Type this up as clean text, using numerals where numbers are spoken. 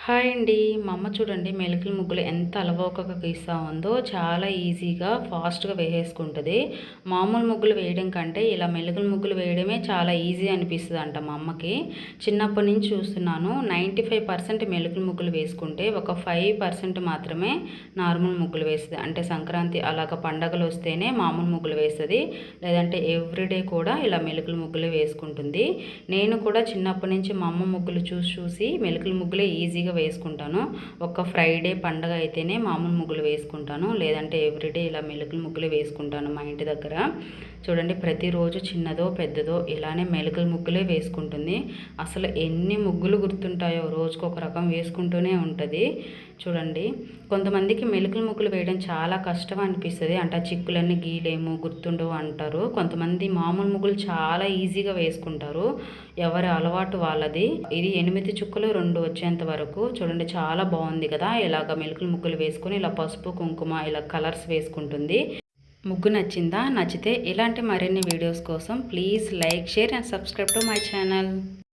Hi అండి. మా అమ్మ చూడండి మెలికల ముగ్గులు ఎంత అలవోకగా గీస్తా ఉందో, చాలా ఈజీగా ఫాస్ట్‌గా వేసేసుకుంటది. మామూలు ముగ్గులు వేయడం కంటే ఇలా మెలికల ముగ్గులు వేయడమే చాలా ఈజీ అనిపిస్తదంట మా అమ్మకి. చిన్నప్పటి నుంచి చూస్తున్నాను. 95% మెలికల ముగ్గులు వేసుకుంటే ఒక 5% మాత్రమే నార్మల్ ముగ్గులు వేస్తది. అంటే సంక్రాంతి అలాగ పండగలు వస్తేనే మామూలు ముగ్గులు వేస్తది. లేదంటే ఎవ్రీడే కూడా ఇలా మెలికల ముగ్గులే వేసుకుంటుంది. నేను కూడా చిన్నప్పటి నుంచి మా అమ్మ ముగ్గులు చూసి చూసి మెలికల ముగ్గులే ఈజీగా వేసుకుంటాను. ఒక ఫ్రైడే పండగ అయితేనే మామూలు ముగ్గులు వేసుకుంటాను. లేదంటే ఎవ్రీడే ఇలా మెలికల ముగ్గులే వేసుకుంటాను మా ఇంటి దగ్గర. చూడండి ప్రతిరోజు చిన్నదో పెద్దదో ఇలానే మెలికల ముగ్గులే వేసుకుంటుంది. అసలు ఎన్ని ముగ్గులు గుర్తుంటాయో రోజుకు ఒక రకం వేసుకుంటూనే ఉంటుంది. చూడండి కొంతమందికి మెలికల ముగ్గులు వేయడం చాలా కష్టం అనిపిస్తుంది. అంటే చిక్కులన్నీ గీలేము గుర్తుండవు అంటారు. కొంతమంది మామూలు ముగ్గులు చాలా ఈజీగా వేసుకుంటారు. ఎవరి అలవాటు వాళ్ళది. ఇది 8 చుక్కలు 2 వచ్చేంత వరకు చూడండి చాలా బాగుంది కదా. ఇలాగ మెలికల ముగ్గులు వేసుకొని ఇలా పసుపు కుంకుమ ఇలా కలర్స్ వేసుకుంటుంది. ముగ్గు నచ్చిందా? నచ్చితే ఇలాంటి మరిన్ని వీడియోస్ కోసం please like, share and subscribe to my channel.